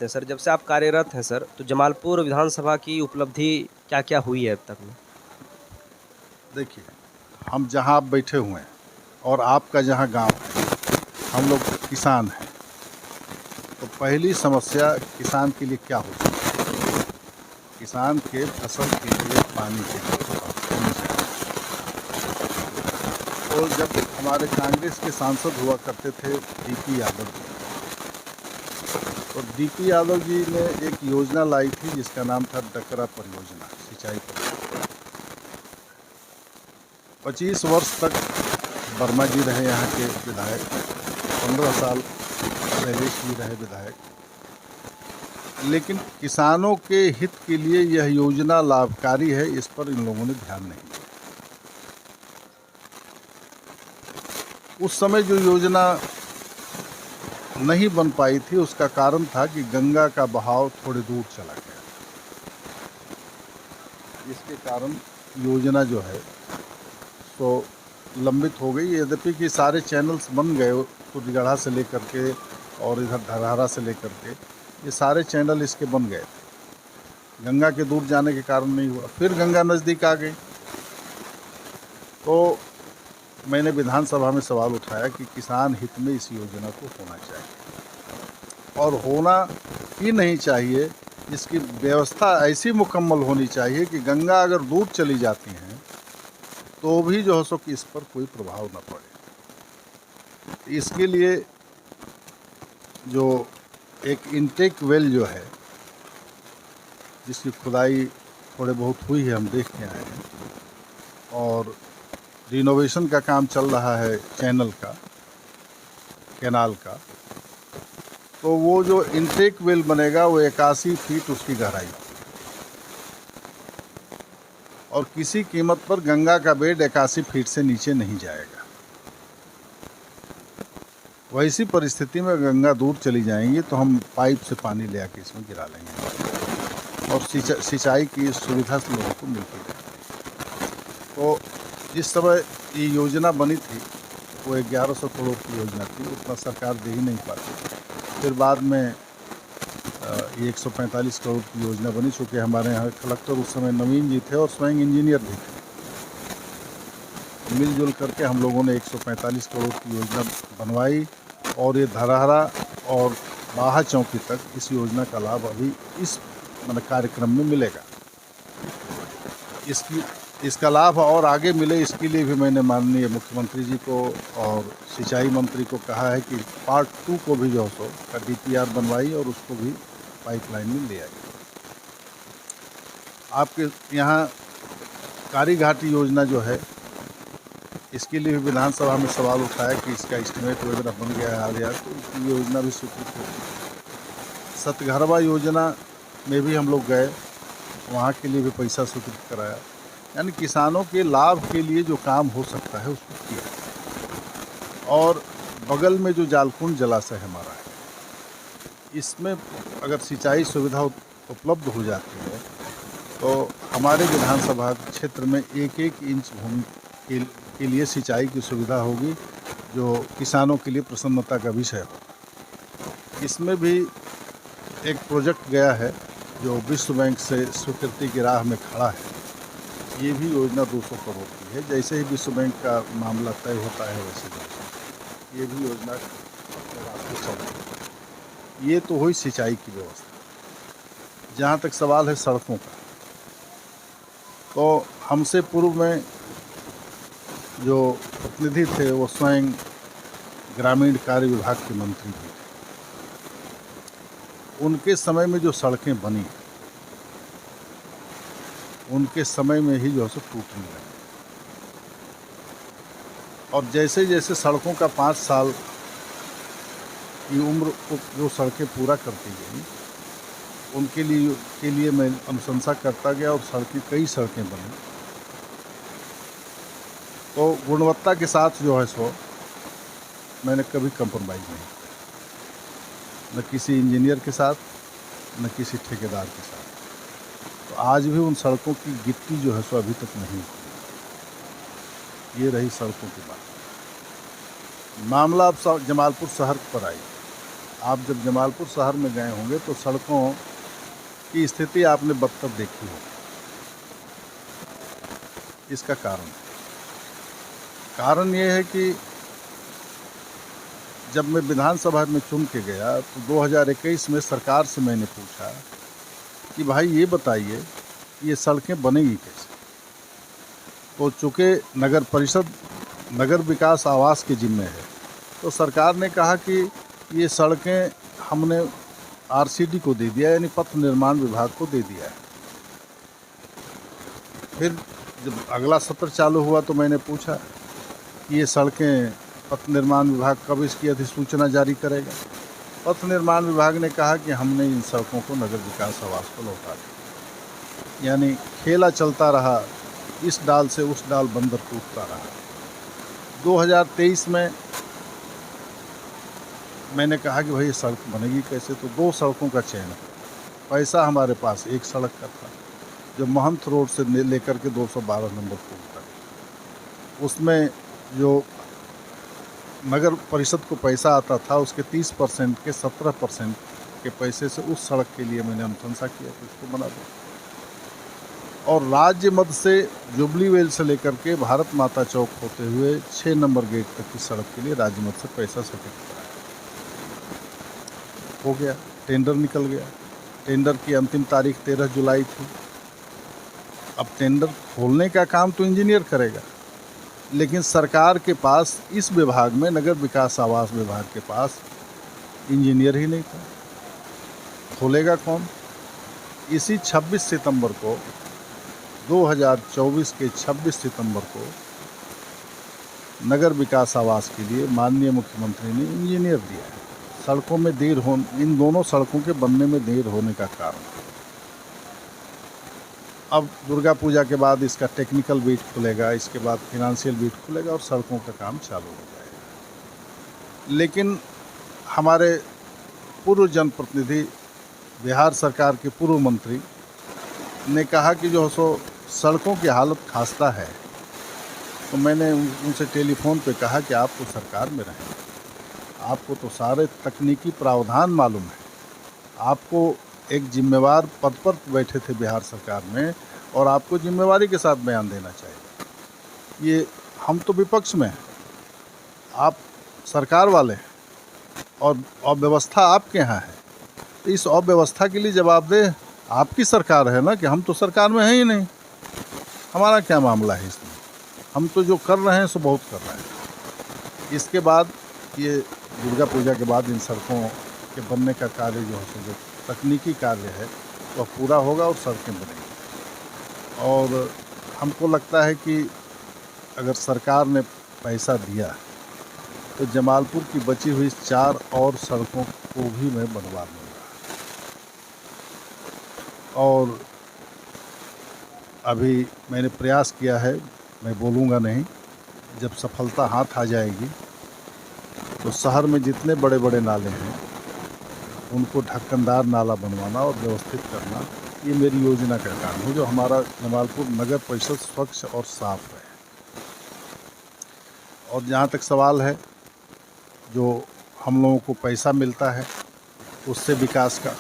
चाहते हैं सर, जब से आप कार्यरत हैं सर, तो जमालपुर विधानसभा की उपलब्धि क्या-क्या हुई है अब तक में? देखिए, हम जहाँ आप बैठे हुए हैं और आपका जहाँ गांव है, हम लोग किसान हैं। तो पहली समस्या किसान के लिए क्या होती है? किसान के फसल के लिए पानी की व्यवस्था होनी चाहिए। तो जब हमारे कांग्रेस के सांसद हुआ करते थे डीपी यादव जी, तो डीपी यादव जी ने एक योजना लाई थी जिसका नाम था डकरा परियोजना, सिंचाई परियोजना। 25 वर्ष तक वर्मा जी रहे यहाँ के विधायक, 15 साल शैलेश जी रहे विधायक, लेकिन किसानों के हित के लिए यह योजना लाभकारी है, इस पर इन लोगों ने ध्यान नहीं दिया। उस समय जो योजना नहीं बन पाई थी उसका कारण था कि गंगा का बहाव थोड़े दूर चला गया, इसके कारण योजना जो है तो लंबित हो गई। यद्यपि कि सारे चैनल्स बन गए, कुटगढ़ा से लेकर के और इधर धरहरा से लेकर के ये सारे चैनल इसके बन गए थे। गंगा के दूर जाने के कारण नहीं हुआ, फिर गंगा नज़दीक आ गई। तो मैंने विधानसभा में सवाल उठाया कि किसान हित में इस योजना को होना चाहिए, और होना ही नहीं चाहिए, इसकी व्यवस्था ऐसी मुकम्मल होनी चाहिए कि गंगा अगर दूर चली जाती हैं तो भी जो है सो कि इस पर कोई प्रभाव न पड़े। इसके लिए जो एक इनटेक वेल जो है, जिसकी खुदाई थोड़े बहुत हुई है, हम देख के आए हैं, और रिनोवेशन का काम चल रहा है चैनल का, कैनाल का। तो वो जो इनटेक वेल बनेगा वो 81 फीट उसकी गहराई, और किसी कीमत पर गंगा का बेड 81 फीट से नीचे नहीं जाएगा। वैसी परिस्थिति में गंगा दूर चली जाएंगी तो हम पाइप से पानी ले आके इसमें गिरा लेंगे और सिंचाई की सुविधा से लोगों को मिलती रहेगी। तो जिस समय ये योजना बनी थी वो 1100 करोड़ की योजना थी, उतना सरकार दे ही नहीं पाती। फिर बाद में ये 145 करोड़ की योजना बनी, चूँकि हमारे यहाँ कलेक्टर उस समय नवीन जी थे और स्वयं इंजीनियर भी थे। मिलजुल करके हम लोगों ने 145 करोड़ की योजना बनवाई, और ये धरहरा और बाहा चौकी तक इस योजना का लाभ अभी इस कार्यक्रम में मिलेगा। इसका लाभ और आगे मिले, इसके लिए भी मैंने माननीय मुख्यमंत्री जी को और सिंचाई मंत्री को कहा है कि पार्ट 2 को भी जो सो का DPR बनवाई और उसको भी पाइपलाइन में ले आई। आपके यहाँ कारी घाटी योजना जो है, इसके लिए भी विधानसभा में सवाल उठाया कि इसका एस्टिमेट वगैरह बन गया है, आ गया, तो इसकी योजना भी स्वीकृत होगी। सतघरवा योजना में भी हम लोग गए, वहाँ के लिए भी पैसा स्वीकृत कराया। यानी किसानों के लाभ के लिए जो काम हो सकता है उसको किया। और बगल में जो जालकुंड जलाशय हमारा है, इसमें अगर सिंचाई सुविधा उपलब्ध हो जाती है तो हमारे विधानसभा क्षेत्र में 1-1 इंच भूमि के लिए सिंचाई की सुविधा होगी, जो किसानों के लिए प्रसन्नता का विषय हो। इसमें भी एक प्रोजेक्ट गया है जो विश्व बैंक से स्वीकृति की राह में खड़ा है। ये भी योजना 200 करोड़ की है। जैसे ही विश्व बैंक का मामला तय होता है वैसे ये भी योजना चल रही है। ये तो हुई सिंचाई की व्यवस्था। जहाँ तक सवाल है सड़कों का, तो हमसे पूर्व में जो प्रतिनिधि थे वो स्वयं ग्रामीण कार्य विभाग के मंत्री थे। उनके समय में जो सड़कें बनी, उनके समय में ही जो है सो टूटने लगी, और जैसे जैसे सड़कों का 5 साल की उम्र को जो सड़कें पूरा करती गई, उनके लिए मैं अनुशंसा करता गया और कई सड़कें बनी। तो गुणवत्ता के साथ जो है सो मैंने कभी कंप्रोमाइज़ नहीं किया, न किसी इंजीनियर के साथ, न किसी ठेकेदार के साथ। तो आज भी उन सड़कों की गिट्टी जो है सो अभी तक नहीं हुई। ये रही सड़कों की बात। मामला अब जमालपुर शहर पर आई। आप जब जमालपुर शहर में गए होंगे तो सड़कों की स्थिति आपने बदतर देखी हो। इसका कारण ये है कि जब मैं विधानसभा में चुन के गया तो 2021 में सरकार से मैंने पूछा कि भाई ये बताइए ये सड़कें बनेगी कैसे। तो चूँकि नगर परिषद नगर विकास आवास के जिम्मे है, तो सरकार ने कहा कि ये सड़कें हमने आरसीडी को दे दिया, यानी पथ निर्माण विभाग को दे दिया है। फिर जब अगला सत्र चालू हुआ तो मैंने पूछा कि ये सड़कें पथ निर्माण विभाग कब इसकी अधिसूचना जारी करेगा। पथ निर्माण विभाग ने कहा कि हमने इन सड़कों को नगर विकास आवास को लौटा दिया। यानी खेला चलता रहा, इस डाल से उस डाल बंदर टूटता रहा। 2023 में मैंने कहा कि भाई ये सड़क बनेगी कैसे, तो 2 सड़कों का चयन है। पैसा हमारे पास एक सड़क का था जो महंत रोड से लेकर के 212 नंबर पुल तक। उसमें जो नगर परिषद को पैसा आता था उसके 30% के 17% के पैसे से उस सड़क के लिए मैंने अनुशंसा किया कि उसको बना दो। और राज्य मद से जुबली वेल से लेकर के भारत माता चौक होते हुए 6 नंबर गेट तक की सड़क के लिए राज्य मद से पैसा सटिक कराया। हो गया, टेंडर निकल गया। टेंडर की अंतिम तारीख 13 जुलाई थी। अब टेंडर खोलने का काम तो इंजीनियर करेगा, लेकिन सरकार के पास इस विभाग में, नगर विकास आवास विभाग के पास इंजीनियर ही नहीं था। खोलेगा कौन? इसी 26 सितंबर को 2024 के 26 सितंबर को नगर विकास आवास के लिए माननीय मुख्यमंत्री ने इंजीनियर दिया है। सड़कों में देर हो, इन दोनों सड़कों के बनने में देर होने का कारण, अब दुर्गा पूजा के बाद इसका टेक्निकल बीट खुलेगा, इसके बाद फिनंशियल बीट खुलेगा और सड़कों का काम चालू हो जाएगा। लेकिन हमारे पूर्व जनप्रतिनिधि, बिहार सरकार के पूर्व मंत्री ने कहा कि जो सो सड़कों की हालत खास्ता है। तो मैंने उनसे टेलीफोन पे कहा कि आप तो सरकार में रहें, आपको तो सारे तकनीकी प्रावधान मालूम है, आपको एक जिम्मेवार पद पर बैठे थे बिहार सरकार में और आपको जिम्मेवारी के साथ बयान देना चाहिए। ये हम तो विपक्ष में हैं, आप सरकार वाले हैं और अव्यवस्था आपके यहाँ है। तो इस अव्यवस्था के लिए जवाबदेह आपकी सरकार है ना, कि हम तो सरकार में हैं ही नहीं। हमारा क्या मामला है इसमें? हम तो जो कर रहे हैं सो बहुत कर रहे हैं। इसके बाद ये दुर्गा पूजा के बाद इन सड़कों के बनने का कार्य जो है, जो तकनीकी कार्य है, वह पूरा होगा और सड़कें बनेंगी। और हमको लगता है कि अगर सरकार ने पैसा दिया तो जमालपुर की बची हुई 4 और सड़कों को भी मैं बनवा लूँगा। और अभी मैंने प्रयास किया है, मैं बोलूँगा नहीं, जब सफलता हाथ आ जाएगी तो शहर में जितने बड़े बड़े नाले हैं उनको ढक्कनदार नाला बनवाना और व्यवस्थित करना, ये मेरी योजना का काम है, जो हमारा जमालपुर नगर परिषद स्वच्छ और साफ रहे। और जहाँ तक सवाल है जो हम लोगों को पैसा मिलता है उससे विकास का,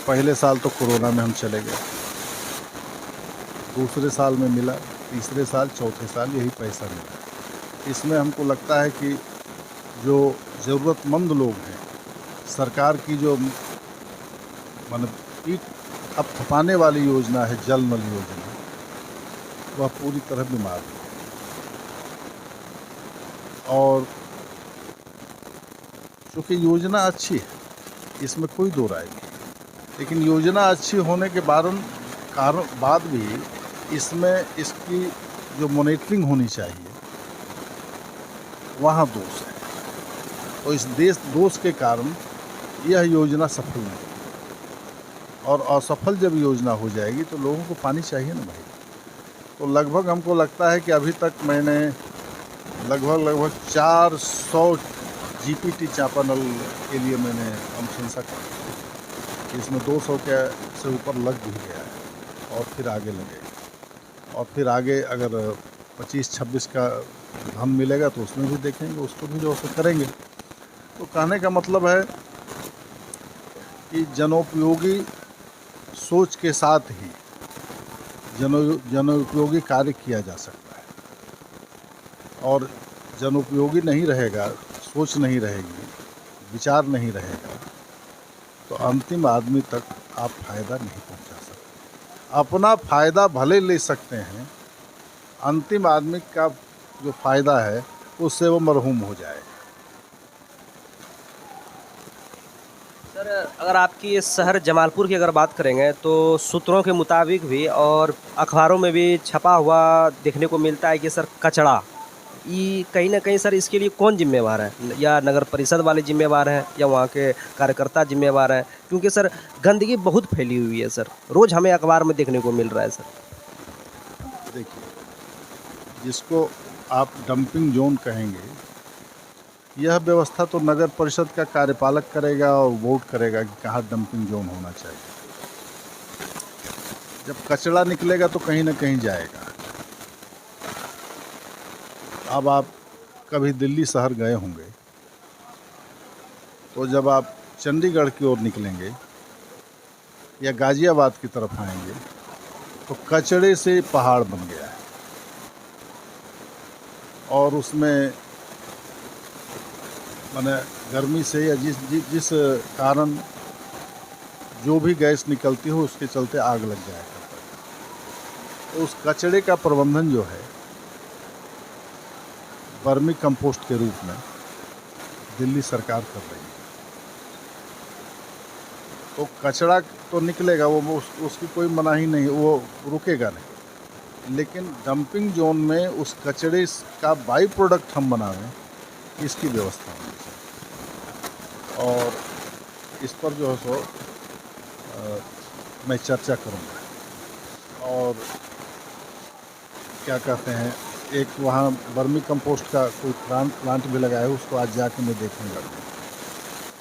पहले साल तो कोरोना में हम चले गए, दूसरे साल में मिला, तीसरे साल, चौथे साल यही पैसा मिला। इसमें हमको लगता है कि जो ज़रूरतमंद लोग हैं, सरकार की जो मतलब पीठ थपथपाने वाली योजना है, जल नल योजना, वह पूरी तरह बीमार है। और चूँकि योजना अच्छी है, इसमें कोई दो राय नहीं, लेकिन योजना अच्छी होने के बाद भी इसमें इसकी जो मॉनिटरिंग होनी चाहिए वहाँ दोष है। तो इस दोष के कारण यह योजना सफल नहीं, और असफल जब योजना हो जाएगी तो लोगों को पानी चाहिए ना भाई। तो लगभग हमको लगता है कि अभी तक मैंने लगभग 400 जीपीटी चापानल के लिए मैंने अनुशंसा की, इसमें 200 के से ऊपर लग भी गया है और फिर आगे लगेगा। और फिर आगे अगर 25-26 का धन मिलेगा तो उसमें भी देखेंगे, उसको भी जो करेंगे। तो कहने का मतलब है कि जनोपयोगी सोच के साथ ही जनोपयोगी कार्य किया जा सकता है। और जनोपयोगी नहीं रहेगा, सोच नहीं रहेगी, विचार नहीं रहेगा, तो अंतिम आदमी तक आप फ़ायदा नहीं पहुंचा सकते। अपना फ़ायदा भले ले सकते हैं, अंतिम आदमी का जो फ़ायदा है उससे वो मरहूम हो जाएगा। सर, अगर आपकी इस शहर जमालपुर की अगर बात करेंगे तो सूत्रों के मुताबिक भी और अखबारों में भी छपा हुआ देखने को मिलता है कि सर कचरा, ये कहीं न कहीं सर इसके लिए कौन ज़िम्मेवार है? या नगर परिषद वाले ज़िम्मेवार हैं या वहाँ के कार्यकर्ता ज़िम्मेवार हैं? क्योंकि सर गंदगी बहुत फैली हुई है सर, रोज़ हमें अखबार में देखने को मिल रहा है सर। देखिए, जिसको आप डंपिंग जोन कहेंगे, यह व्यवस्था तो नगर परिषद का कार्यपालक करेगा और वोट करेगा कि कहाँ डंपिंग जोन होना चाहिए। जब कचरा निकलेगा तो कहीं ना कहीं जाएगा। अब आप कभी दिल्ली शहर गए होंगे, तो जब आप चंडीगढ़ की ओर निकलेंगे या गाज़ियाबाद की तरफ आएंगे तो कचरे से पहाड़ बन गया है। और उसमें माने गर्मी से या जिस कारण जो भी गैस निकलती हो उसके चलते आग लग जाया करता है। तो उस कचरे का प्रबंधन जो है वर्मी कंपोस्ट के रूप में दिल्ली सरकार कर रही है। तो कचरा तो निकलेगा, वो उसकी कोई मनाही नहीं, वो रुकेगा नहीं। लेकिन डंपिंग जोन में उस कचरे का बाई प्रोडक्ट हम बनावें, इसकी व्यवस्था होनी चाहिए। और इस पर जो है सो मैं चर्चा करूँगा। और क्या कहते हैं, एक वहाँ वर्मी कंपोस्ट का कोई प्लांट भी लगाया है, उसको आज जाके मैं देखूँगा।